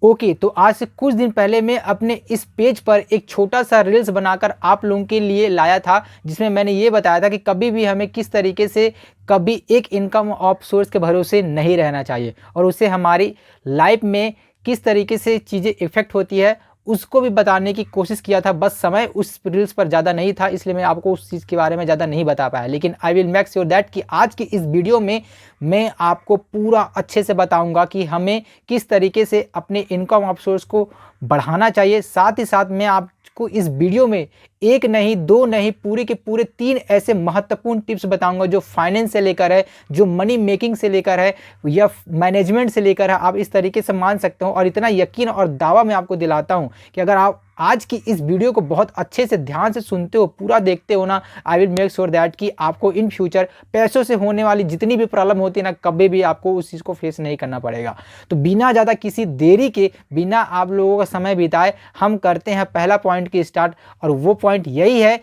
Okay, तो आज से कुछ दिन पहले मैं अपने इस पेज पर एक छोटा सा रील्स बनाकर आप लोगों के लिए लाया था, जिसमें मैंने ये बताया था कि कभी भी हमें किस तरीके से कभी एक इनकम ऑफ सोर्स के भरोसे नहीं रहना चाहिए और उससे हमारी लाइफ में किस तरीके से चीज़ें इफ़ेक्ट होती है, उसको भी बताने की कोशिश किया था। बस समय उस रील्स पर ज़्यादा नहीं था, इसलिए मैं आपको उस चीज़ के बारे में ज़्यादा नहीं बता पाया। लेकिन I will make sure that कि आज की इस वीडियो में मैं आपको पूरा अच्छे से बताऊंगा कि हमें किस तरीके से अपने इनकम ऑफ सोर्स को बढ़ाना चाहिए। साथ ही साथ मैं आपको इस वीडियो में एक नहीं, दो नहीं, पूरे के पूरे 3 ऐसे महत्वपूर्ण टिप्स बताऊंगा जो फाइनेंस से लेकर है, जो मनी मेकिंग से लेकर है या मैनेजमेंट से लेकर है। आप इस तरीके से मान सकते हो और इतना यकीन और दावा मैं आपको दिलाता हूं कि अगर आप आज की इस वीडियो को बहुत अच्छे से ध्यान से सुनते हो, पूरा देखते हो ना, I will make sure that कि आपको इन फ्यूचर पैसों से होने वाली जितनी भी प्रॉब्लम होती है ना, कभी भी आपको उस चीज़ को फेस नहीं करना पड़ेगा। तो बिना ज़्यादा किसी देरी के, बिना आप लोगों का समय बिताए, हम करते हैं पहला पॉइंट की स्टार्ट। और वो पॉइंट यही है,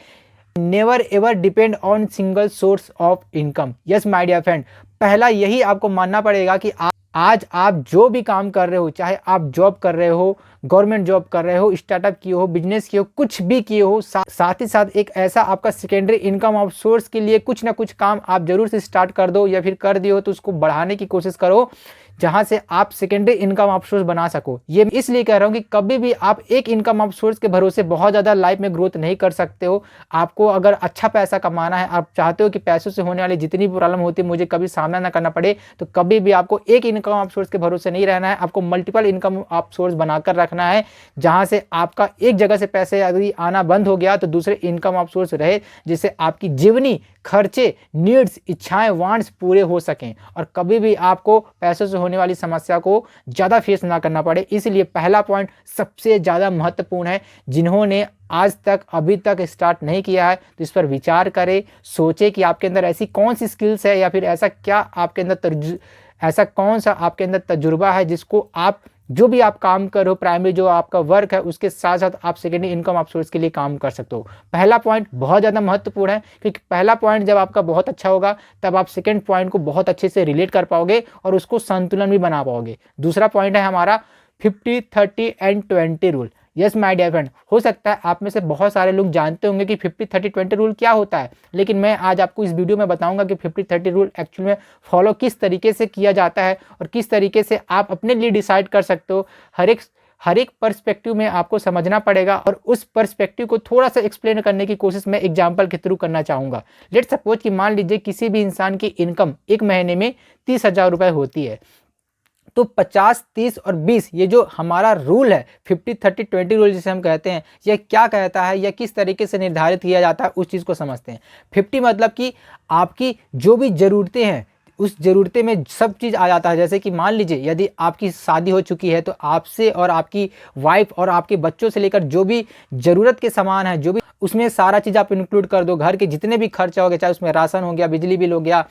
never ever depend on single source of income. Yes my dear friend, पहला यही आपको मानना पड़ेगा कि आज आप जो भी काम कर रहे हो, चाहे आप जॉब कर रहे हो, गवर्नमेंट जॉब कर रहे हो, स्टार्टअप किए हो, बिजनेस किए हो, कुछ भी किए हो, साथ ही साथ एक ऐसा आपका सेकेंडरी इनकम ऑफ सोर्स के लिए कुछ ना कुछ काम आप जरूर से स्टार्ट कर दो, या फिर कर दिए हो तो उसको बढ़ाने की कोशिश करो, जहां से आप सेकेंडरी इनकम ऑफ सोर्स बना सको। ये इसलिए कह रहा हूं कि कभी भी आप एक इनकम ऑफ सोर्स के भरोसे बहुत ज़्यादा लाइफ में ग्रोथ नहीं कर सकते हो। आपको अगर अच्छा पैसा कमाना है, आप चाहते हो कि पैसों से होने वाली जितनी भी प्रॉब्लम होती है मुझे कभी सामना ना करना पड़े, तो कभी भी आपको एक इनकम ऑफ सोर्स के भरोसे नहीं रहना है। आपको मल्टीपल इनकम ऑफ सोर्स बनाकर रखना है, जहां से आपका एक जगह से पैसे यदि आना बंद हो गया तो दूसरे इनकम ऑफ सोर्स रहे, जिससे आपकी जीवनी खर्चे, नीड्स, इच्छाएं, वांट्स पूरे हो सकें और कभी भी आपको पैसों से होने वाली समस्या को ज़्यादा फेस ना करना पड़े। इसलिए पहला पॉइंट सबसे ज़्यादा महत्वपूर्ण है। जिन्होंने आज तक अभी तक स्टार्ट नहीं किया है तो इस पर विचार करें, सोचें कि आपके अंदर ऐसी कौन सी स्किल्स है या फिर ऐसा क्या आपके अंदर ऐसा कौन सा आपके अंदर तजुर्बा है जिसको आप जो भी आप काम करो, प्राइमरी जो आपका वर्क है उसके साथ साथ आप सेकेंडरी इनकम ऑफ सोर्स के लिए काम कर सकते हो। पहला पॉइंट बहुत ज़्यादा महत्वपूर्ण है, क्योंकि पहला पॉइंट जब आपका बहुत अच्छा होगा तब आप सेकेंड पॉइंट को बहुत अच्छे से रिलेट कर पाओगे और उसको संतुलन भी बना पाओगे। दूसरा पॉइंट है हमारा 50-30-20 rule. Yes my dear friend, हो सकता है आप में से बहुत सारे लोग जानते होंगे कि 50-30-20 रूल क्या होता है, लेकिन मैं आज आपको इस वीडियो में बताऊंगा कि 50-30 रूल एक्चुअल में फॉलो किस तरीके से किया जाता है और किस तरीके से आप अपने लिए डिसाइड कर सकते हो। हर एक पर्सपेक्टिव में आपको समझना पड़ेगा और उस पर्सपेक्टिव को थोड़ा सा एक्सप्लेन करने की कोशिश मैं एग्जाम्पल के थ्रू करना चाहूँगा। लेट सपोज कि मान लीजिए किसी भी इंसान की इनकम एक महीने में 30,000 रुपये होती है, तो 50, 30 और 20 ये जो हमारा रूल है 50-30-20 रूल जिसे हम कहते हैं, यह क्या कहता है या किस तरीके से निर्धारित किया जाता है उस चीज़ को समझते हैं। 50 मतलब कि आपकी जो भी ज़रूरतें हैं उस ज़रूरतें में सब चीज़ आ जाता है। जैसे कि मान लीजिए यदि आपकी शादी हो चुकी है तो आपसे और आपकी वाइफ और आपके बच्चों से लेकर जो भी ज़रूरत के सामान है, जो भी उसमें सारा चीज़ आप इंक्लूड कर दो। घर के जितने भी खर्चा हो गया, चाहे उसमें राशन हो गया, बिजली बिल हो गया,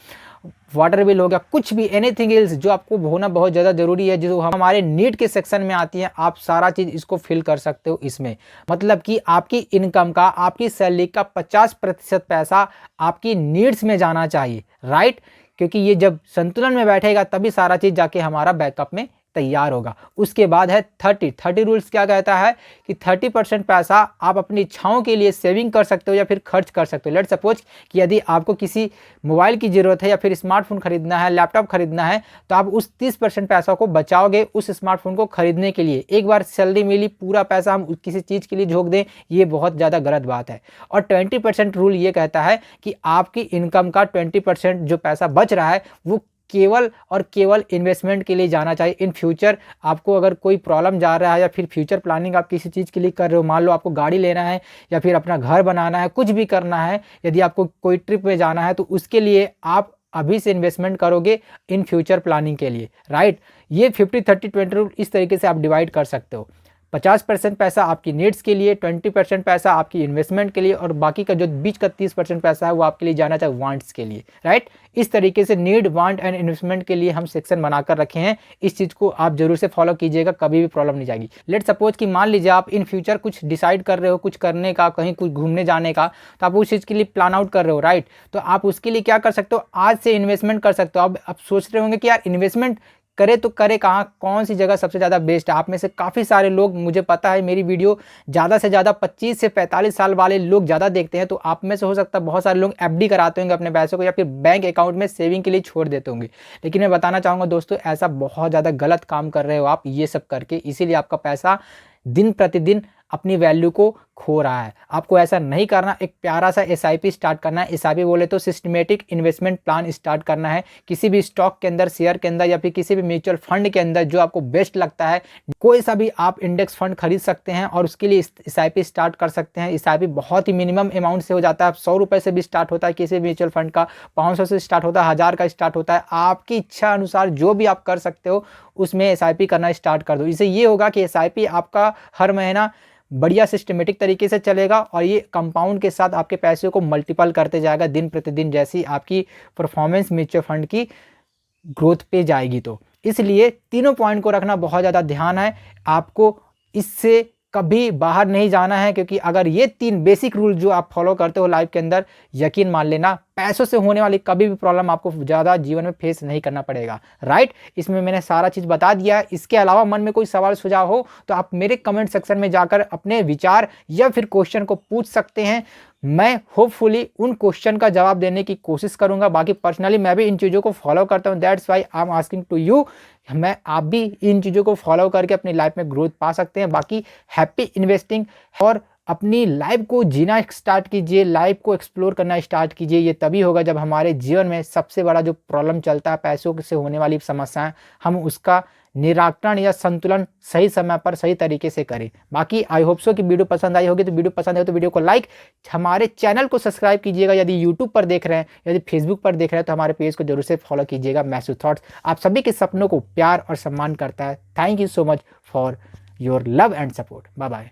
वाटर बिल हो गया, कुछ भी एनीथिंग एल्स जो आपको होना बहुत ज़्यादा ज़रूरी है, जो हमारे नीड के सेक्शन में आती है, आप सारा चीज़ इसको फिल कर सकते हो इसमें। मतलब कि आपकी इनकम का, आपकी सैलरी का 50% पैसा आपकी नीड्स में जाना चाहिए, राइट? क्योंकि ये जब संतुलन में बैठेगा तभी सारा चीज़ जाके हमारा बैकअप में तैयार होगा। उसके बाद है 30 रूल्स। क्या कहता है कि 30% पैसा आप अपनी इच्छाओं के लिए सेविंग कर सकते हो या फिर खर्च कर सकते हो। लेट सपोज कि यदि आपको किसी मोबाइल की ज़रूरत है या फिर स्मार्टफोन खरीदना है, लैपटॉप खरीदना है, तो आप उस 30% पैसा को बचाओगे उस स्मार्टफोन को खरीदने के लिए। एक बार सैलरी मिली पूरा पैसा हम किसी चीज़ के लिए झोंक दें, ये बहुत ज़्यादा गलत बात है। और 20% रूल ये कहता है कि आपकी इनकम का 20% जो पैसा बच रहा है वो केवल और केवल इन्वेस्टमेंट के लिए जाना चाहिए। इन फ्यूचर आपको अगर कोई प्रॉब्लम जा रहा है या फिर फ्यूचर प्लानिंग आप किसी चीज़ के लिए कर रहे हो, मान लो आपको गाड़ी लेना है या फिर अपना घर बनाना है, कुछ भी करना है, यदि आपको कोई ट्रिप में जाना है तो उसके लिए आप अभी से इन्वेस्टमेंट करोगे इन फ्यूचर प्लानिंग के लिए, राइट? ये 50-30-20 रूल इस तरीके से आप डिवाइड कर सकते हो। 50% पैसा आपकी नीड्स के लिए, 20% पैसा आपकी इन्वेस्टमेंट के लिए और बाकी का जो बीच का 30% पैसा है वो आपके लिए जाना चाहिए वांट्स के लिए, राइट? इस तरीके से नीड, वांट एंड इन्वेस्टमेंट के लिए हम सेक्शन बनाकर रखे हैं। इस चीज़ को आप जरूर से फॉलो कीजिएगा, कभी भी प्रॉब्लम नहीं जाएगी। लेट सपोज कि मान लीजिए आप इन फ्यूचर कुछ डिसाइड कर रहे हो, कुछ करने का, कहीं कुछ घूमने जाने का, तो आप उस चीज़ के लिए प्लान आउट कर रहे हो, राइट? तो आप उसके लिए क्या कर सकते हो, आज से इन्वेस्टमेंट कर सकते हो। अब आप सोच रहे होंगे कि यार इन्वेस्टमेंट करे तो करे कहाँ, कौन सी जगह सबसे ज़्यादा बेस्ट है। आप में से काफ़ी सारे लोग, मुझे पता है मेरी वीडियो ज़्यादा से ज़्यादा 25 से 45 साल वाले लोग ज़्यादा देखते हैं, तो आप में से हो सकता है बहुत सारे लोग एफडी कराते होंगे अपने पैसों को, या फिर बैंक अकाउंट में सेविंग के लिए छोड़ देते होंगे। लेकिन मैं बताना चाहूँगा दोस्तों, ऐसा बहुत ज़्यादा गलत काम कर रहे हो आप ये सब करके, इसीलिए आपका पैसा दिन प्रतिदिन अपनी वैल्यू को खो रहा है। आपको ऐसा नहीं करना। एक प्यारा सा एसआईपी स्टार्ट करना है। एसआईपी बोले तो सिस्टमेटिक इन्वेस्टमेंट प्लान स्टार्ट करना है। किसी भी स्टॉक के अंदर, शेयर के अंदर, या फिर किसी भी म्यूचुअल फंड के अंदर जो आपको बेस्ट लगता है, कोई सा भी आप इंडेक्स फंड खरीद सकते हैं और उसके लिए एसआईपी स्टार्ट कर सकते हैं। एसआईपी बहुत ही मिनिमम अमाउंट से हो जाता है। 100 रुपये से भी स्टार्ट होता है किसी म्यूचुअल फंड का, 500 से स्टार्ट होता है, 1000 का स्टार्ट होता है। आपकी इच्छा अनुसार जो भी आप कर सकते हो उसमें एसआईपी करना स्टार्ट कर दो। इससे ये होगा कि एसआईपी आपका हर महीना बढ़िया सिस्टमेटिक तरीके से चलेगा और ये कंपाउंड के साथ आपके पैसे को मल्टीपल करते जाएगा दिन प्रतिदिन, जैसी आपकी परफॉर्मेंस म्यूचुअल फंड की ग्रोथ पे जाएगी। तो इसलिए तीनों पॉइंट को रखना बहुत ज़्यादा ध्यान है। आपको इससे कभी बाहर नहीं जाना है, क्योंकि अगर ये 3 बेसिक रूल जो आप फॉलो करते हो लाइफ के अंदर, यकीन मान लेना पैसों से होने वाली कभी भी प्रॉब्लम आपको ज़्यादा जीवन में फेस नहीं करना पड़ेगा। राइट, इसमें मैंने सारा चीज़ बता दिया है। इसके अलावा मन में कोई सवाल सुझाव हो तो आप मेरे कमेंट सेक्शन में जाकर अपने विचार या फिर क्वेश्चन को पूछ सकते हैं। मैं होपफुली उन क्वेश्चन का जवाब देने की कोशिश करूंगा। बाकी पर्सनली मैं भी इन चीज़ों को फॉलो करता हूं, that's why I am asking to you. आप भी इन चीज़ों को फॉलो करके अपनी लाइफ में ग्रोथ पा सकते हैं। बाकी हैप्पी इन्वेस्टिंग और अपनी लाइफ को जीना स्टार्ट कीजिए, लाइफ को एक्सप्लोर करना स्टार्ट कीजिए। ये तभी होगा जब हमारे जीवन में सबसे बड़ा जो प्रॉब्लम चलता है, पैसों से होने वाली समस्याएं, हम उसका निराकरण या संतुलन सही समय पर सही तरीके से करें। बाकी आई होप सो कि वीडियो पसंद आई होगी। तो वीडियो पसंद है तो वीडियो को लाइक, हमारे चैनल को सब्सक्राइब कीजिएगा। यदि यूट्यूब पर देख रहे हैं, यदि फेसबुक पर देख रहे हैं तो हमारे पेज को जरूर से फॉलो कीजिएगा। मैथ्यू थॉट्स आप सभी के सपनों को प्यार और सम्मान करता है। Thank you so much for your love and support. Bye bye.